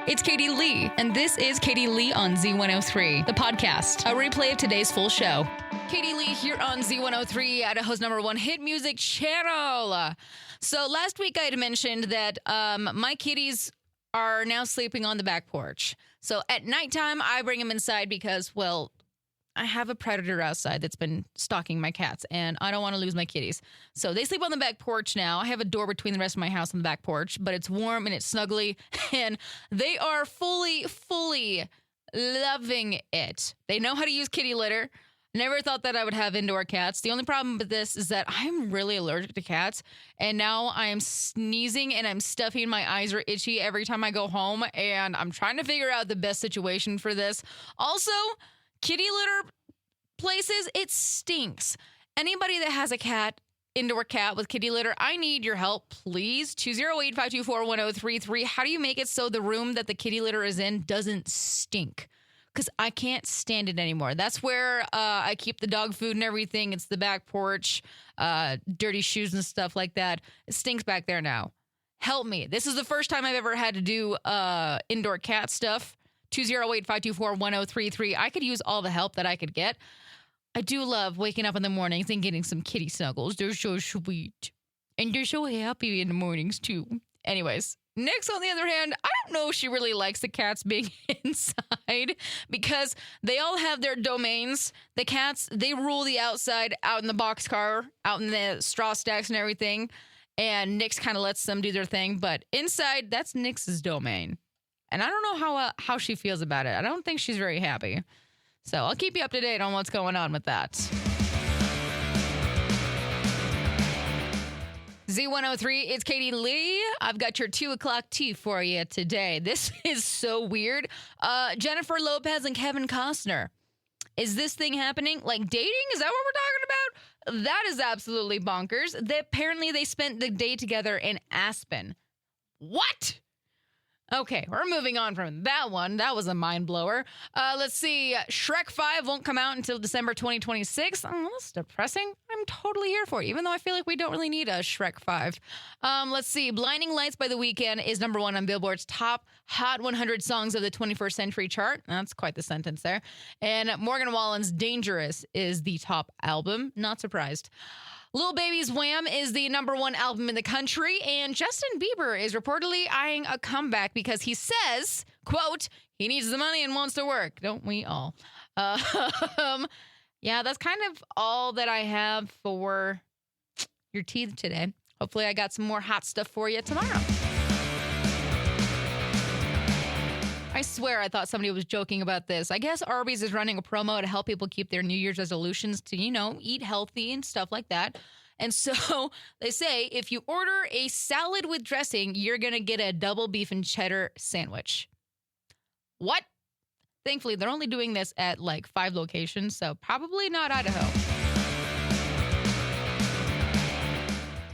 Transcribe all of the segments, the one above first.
It's Katie Lee, and this is Katie Lee on Z103, the podcast, a replay of today's full show. Katie Lee here on Z103, Idaho's #1 hit music channel. So last week I had mentioned that my kitties are now sleeping on the back porch. So at nighttime, I bring them inside because, well, I have a predator outside that's been stalking my cats, and I don't want to lose my kitties. So they sleep on the back porch now. I have a door between the rest of my house and the back porch, but it's warm and it's snuggly, and they are fully loving it. They know how to use kitty litter. Never thought that I would have indoor cats. The only problem with this is that I'm really allergic to cats, and now I'm sneezing and I'm stuffy and my eyes are itchy every time I go home, and I'm trying to figure out the best situation for this. Also, kitty litter places, it stinks. Anybody that has a cat, indoor cat with kitty litter, I need your help, please. 208-524-1033. How do you make it so the room that the kitty litter is in doesn't stink? Because I can't stand it anymore. That's where I keep the dog food and everything. It's the back porch, dirty shoes and stuff like that. It stinks back there now. Help me. This is the first time I've ever had to do indoor cat stuff. 208-524-1033. I could use all the help that I could get. I do love waking up in the mornings and getting some kitty snuggles. They're so sweet. And they're so happy in the mornings, too. Anyways, Nix, on the other hand, I don't know if she really likes the cats being inside because they all have their domains. The cats, they rule the outside, out in the boxcar, out in the straw stacks and everything. And Nix kind of lets them do their thing. But inside, that's Nix's domain. And I don't know how she feels about it. I don't think she's very happy. So I'll keep you up to date on what's going on with that. Z103, it's Katie Lee. I've got your 2 o'clock tea for you today. This is so weird. Jennifer Lopez and Kevin Costner. Is this thing happening? Like dating? Is that what we're talking about? That is absolutely bonkers. Apparently they spent the day together in Aspen. What? Okay, we're moving on from that one. That was a mind blower. Let's see. Shrek 5 won't come out until December 2026. Oh, that's depressing. I'm totally here for it, even though I feel like we don't really need a Shrek 5. Let's see. Blinding Lights by The Weeknd is #1 on Billboard's top Hot 100 Songs of the 21st Century chart. That's quite the sentence there. And Morgan Wallen's Dangerous is the top album. Not surprised. Lil Baby's Wham is the #1 album in the country, and Justin Bieber is reportedly eyeing a comeback because he says, quote, he needs the money and wants to work. Don't we all? Yeah, that's kind of all that I have for your teeth today. Hopefully I got some more hot stuff for you tomorrow. I swear I thought somebody was joking about this. I guess Arby's is running a promo to help people keep their New Year's resolutions to, eat healthy and stuff like that. And so they say if you order a salad with dressing, you're going to get a double beef and cheddar sandwich. What? Thankfully, they're only doing this at like 5 locations, so probably not Idaho.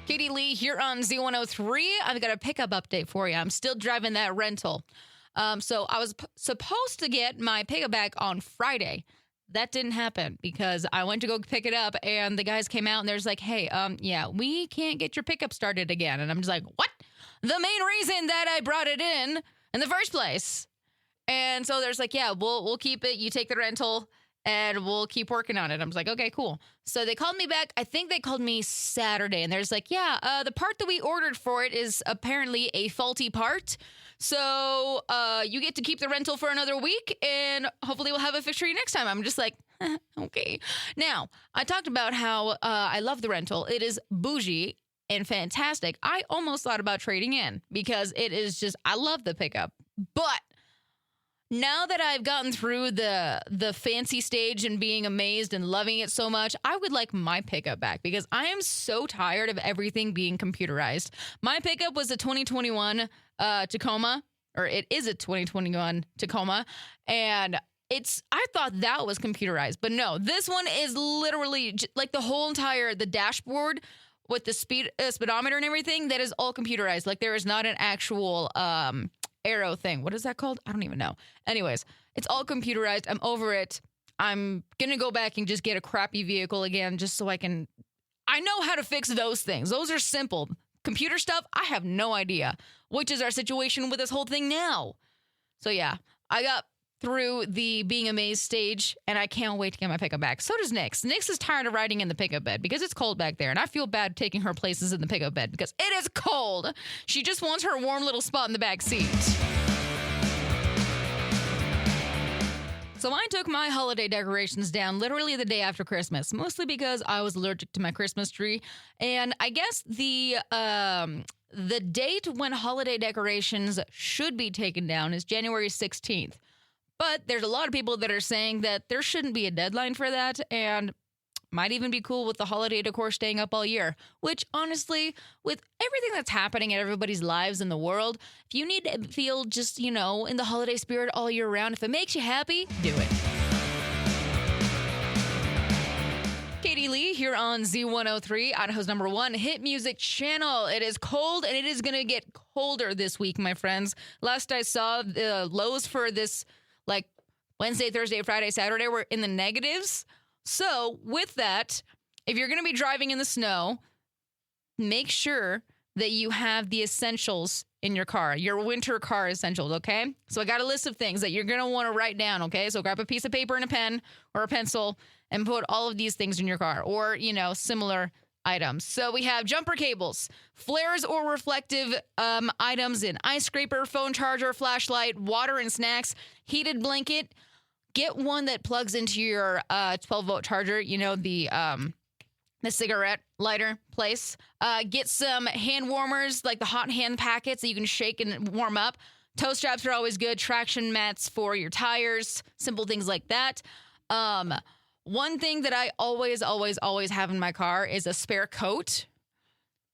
Katie Lee here on Z103. I've got a pickup update for you. I'm still driving that rental. So I was supposed to get my pickup back on Friday. That didn't happen because I went to go pick it up and the guys came out and they're just like, hey, yeah, we can't get your pickup started again. And I'm just like, what? The main reason that I brought it in the first place. And so there's like, yeah, we'll keep it. You take the rental and we'll keep working on it. I'm just like, okay, cool. So they called me back. I think they called me Saturday and there's like, yeah, the part that we ordered for it is apparently a faulty part. So you get to keep the rental for another week and hopefully we'll have a fix for you next time. I'm just like, okay. Now, I talked about how I love the rental. It is bougie and fantastic. I almost thought about trading in because it is just, I love the pickup. But now that I've gotten through the fancy stage and being amazed and loving it so much, I would like my pickup back because I am so tired of everything being computerized. My pickup was a 2021 Tacoma, or it is a 2021 Tacoma, and I thought that was computerized, but no, this one is literally like the whole the dashboard with the speedometer and everything, that is all computerized. Like there is not an actual arrow thing. What is that called? I don't even know. Anyways, it's all computerized. I'm over it. I'm going to go back and just get a crappy vehicle again just so I know how to fix those things. Those are simple. Computer stuff, I have no idea, which is our situation with this whole thing now. So yeah, I got through the being amazed stage, and I can't wait to get my pickup back. So does Nix. Nix is tired of riding in the pickup bed because it's cold back there, and I feel bad taking her places in the pickup bed because it is cold. She just wants her warm little spot in the back seat. So I took my holiday decorations down literally the day after Christmas, mostly because I was allergic to my Christmas tree. And I guess the date when holiday decorations should be taken down is January 16th. But there's a lot of people that are saying that there shouldn't be a deadline for that, and might even be cool with the holiday decor staying up all year, which honestly, with everything that's happening in everybody's lives in the world, if you need to feel just, in the holiday spirit all year round, if it makes you happy, do it. Katie Lee here on Z103, Idaho's #1 hit music channel. It is cold, and it is going to get colder this week, my friends. Last I saw, the lows for this, Wednesday, Thursday, Friday, Saturday were in the negatives. So with that, if you're going to be driving in the snow, make sure that you have the essentials in your car, your winter car essentials, okay? So I got a list of things that you're going to want to write down, okay? So grab a piece of paper and a pen or a pencil and put all of these things in your car, or, similar items. So we have jumper cables, flares or reflective items in ice scraper, phone charger, flashlight, water and snacks, heated blanket. Get one that plugs into your 12-volt charger, the cigarette lighter place. Get some hand warmers, like the hot hand packets that you can shake and warm up. Toe straps are always good. Traction mats for your tires. Simple things like that. One thing that I always have in my car is a spare coat.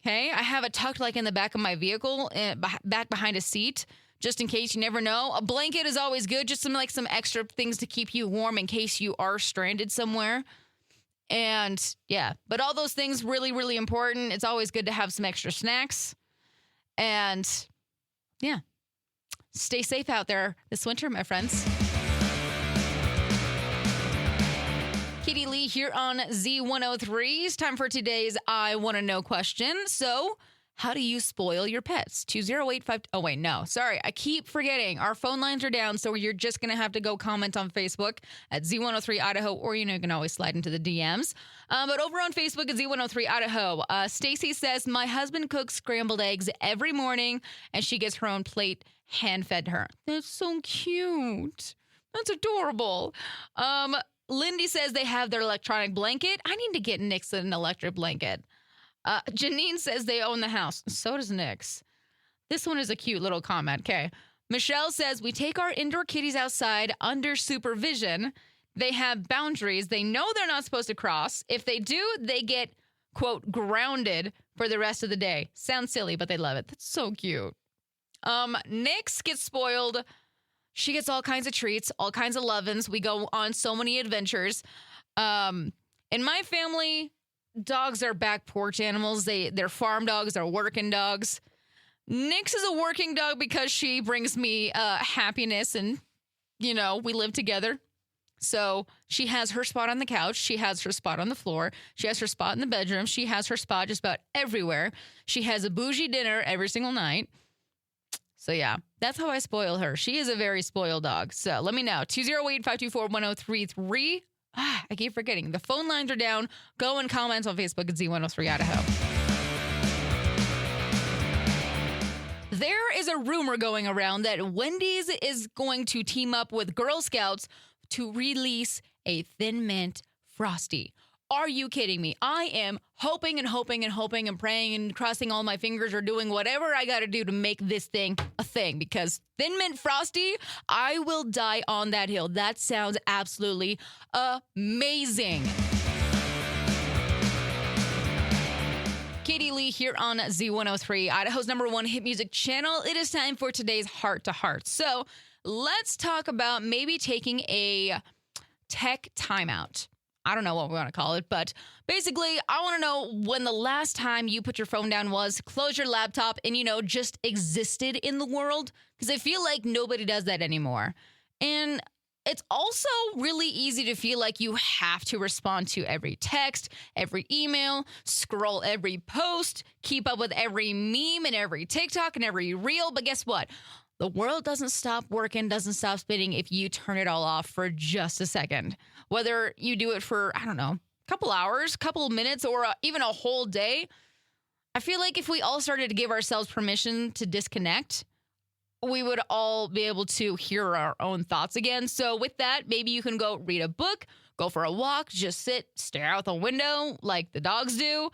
Okay? I have it tucked in the back of my vehicle, back behind a seat, just in case. You never know. A blanket is always good. Just some extra things to keep you warm in case you are stranded somewhere. And yeah, but all those things really, really important. It's always good to have some extra snacks. And yeah, stay safe out there this winter, my friends. Katie Lee here on Z103. It's time for today's I Want to Know question. So, how do you spoil your pets? 2085. Oh, wait, no. Sorry. I keep forgetting. Our phone lines are down, so you're just going to have to go comment on Facebook at Z103 Idaho, or, you can always slide into the DMs. But over on Facebook at Z103 Idaho, Stacy says, my husband cooks scrambled eggs every morning, and she gets her own plate hand-fed to her. That's so cute. That's adorable. Lindy says they have their electronic blanket. I need to get Nix an electric blanket. Janine says they own the house. So does Nix. This one is a cute little comment. Okay. Michelle says we take our indoor kitties outside under supervision. They have boundaries. They know they're not supposed to cross. If they do, they get, quote, grounded for the rest of the day. Sounds silly, but they love it. That's so cute. Nix gets spoiled. She gets all kinds of treats, all kinds of lovin's. We go on so many adventures. In my family, dogs are back porch animals. They're farm dogs. They're working dogs. Nix is a working dog because she brings me happiness, and, we live together. So she has her spot on the couch. She has her spot on the floor. She has her spot in the bedroom. She has her spot just about everywhere. She has a bougie dinner every single night. So, yeah, that's how I spoil her. She is a very spoiled dog. So let me know. 208-524-1033. I keep forgetting. The phone lines are down. Go and comment on Facebook at Z103 Idaho. There is a rumor going around that Wendy's is going to team up with Girl Scouts to release a Thin Mint Frosty. Are you kidding me? I am hoping and praying and crossing all my fingers or doing whatever I got to do to make this thing a thing, because Thin Mint Frosty, I will die on that hill. That sounds absolutely amazing. Katie Lee here on Z103, Idaho's #1 hit music channel. It is time for today's Heart to Heart. So let's talk about maybe taking a tech timeout. I don't know what we want to call it, but basically, I want to know when the last time you put your phone down was, close your laptop, and, just existed in the world, because I feel like nobody does that anymore. And it's also really easy to feel like you have to respond to every text, every email, scroll every post, keep up with every meme and every TikTok and every reel. But guess what? The world doesn't stop working, doesn't stop spinning if you turn it all off for just a second. Whether you do it for, I don't know, a couple hours, couple of minutes, or even a whole day. I feel like if we all started to give ourselves permission to disconnect, we would all be able to hear our own thoughts again. So with that, maybe you can go read a book, go for a walk, just sit, stare out the window like the dogs do.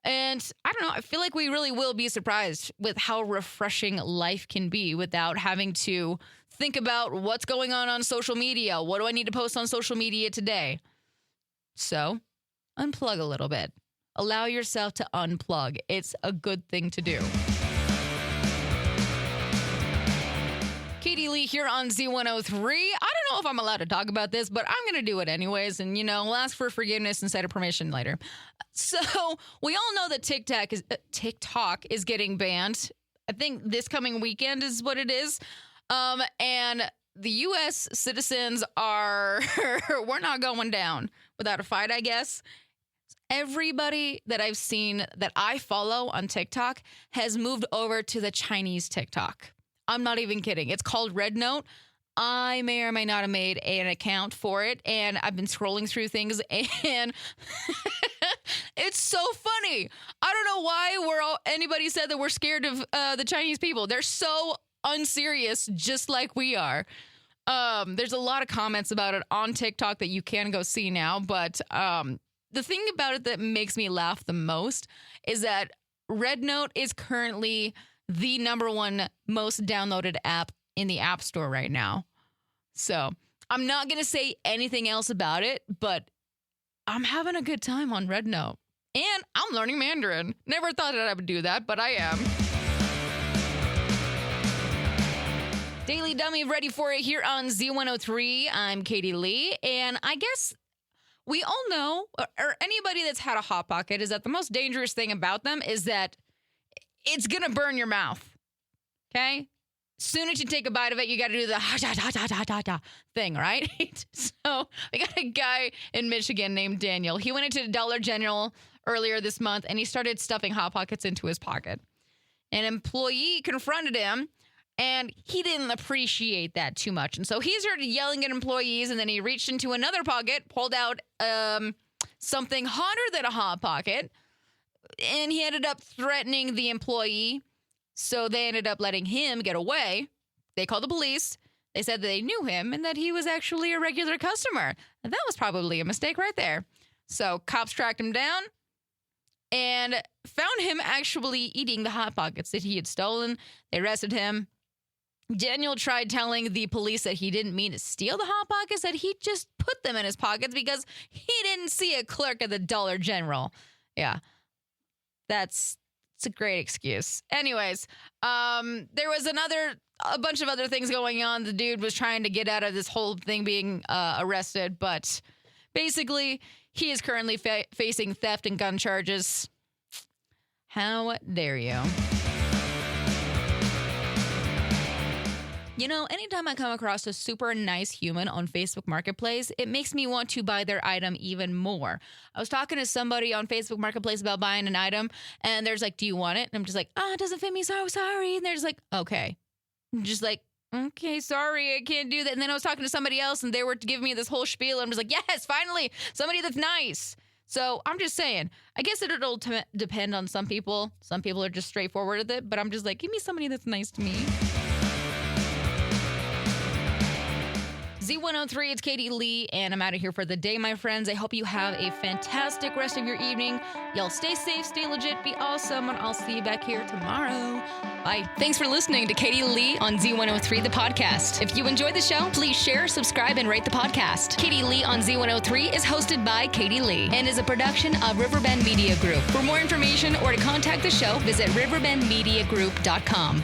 And I don't know, I feel like we really will be surprised with how refreshing life can be without having to think about what's going on social media. What do I need to post on social media today? So unplug a little bit. Allow yourself to unplug. It's a good thing to do. Katie Lee here on Z103. I don't know if I'm allowed to talk about this, but I'm going to do it anyways. And, we'll ask for forgiveness instead of permission later. So we all know that TikTok is getting banned. I think this coming weekend is what it is. And the U.S. citizens we're not going down without a fight, I guess. Everybody that I've seen that I follow on TikTok has moved over to the Chinese TikTok. I'm not even kidding. It's called Red Note. I may or may not have made an account for it, and I've been scrolling through things, and it's so funny. I don't know why anybody said that we're scared of the Chinese people. They're so unserious, just like we are. There's a lot of comments about it on TikTok that you can go see now, but the thing about it that makes me laugh the most is that Red Note is currently the number one most downloaded app in the App Store right now. So I'm not going to say anything else about it, but I'm having a good time on Red Note. And I'm learning Mandarin. Never thought that I would do that, but I am. Daily Dummy ready for it here on Z103. I'm Katie Lee, and I guess we all know, or anybody that's had a Hot Pocket, is that the most dangerous thing about them is that it's going to burn your mouth, okay? As soon as you take a bite of it, you got to do the thing, right? So we got a guy in Michigan named Daniel. He went into Dollar General earlier this month, and he started stuffing Hot Pockets into his pocket. An employee confronted him, and he didn't appreciate that too much. And so he started yelling at employees, and then he reached into another pocket, pulled out something hotter than a Hot Pocket, and he ended up threatening the employee. So they ended up letting him get away. They called the police. They said that they knew him and that he was actually a regular customer. And that was probably a mistake right there. So cops tracked him down and found him actually eating the Hot Pockets that he had stolen. They arrested him. Daniel tried telling the police that he didn't mean to steal the Hot Pockets, that he just put them in his pockets because he didn't see a clerk at the Dollar General. Yeah. It's a great excuse. Anyways, there was a bunch of other things going on. The dude was trying to get out of this whole thing being arrested, but basically he is currently facing theft and gun charges. How dare you? Anytime I come across a super nice human on Facebook Marketplace, it makes me want to buy their item even more. I was talking to somebody on Facebook Marketplace about buying an item, and there's like, do you want it? And I'm just like, it doesn't fit me, so sorry. And they're just like, okay. I'm just like, okay, sorry, I can't do that. And then I was talking to somebody else, and they were giving me this whole spiel, and I'm just like, yes, finally, somebody that's nice. So I'm just saying, I guess it'll depend on some people. Some people are just straightforward with it, but I'm just like, give me somebody that's nice to me. Z103, it's Katie Lee, and I'm out of here for the day, my friends. I hope you have a fantastic rest of your evening. Y'all stay safe, stay legit, be awesome, and I'll see you back here tomorrow. Bye. Thanks for listening to Katie Lee on Z103, the podcast. If you enjoyed the show, please share, subscribe, and rate the podcast. Katie Lee on Z103 is hosted by Katie Lee and is a production of Riverbend Media Group. For more information or to contact the show, visit riverbendmediagroup.com.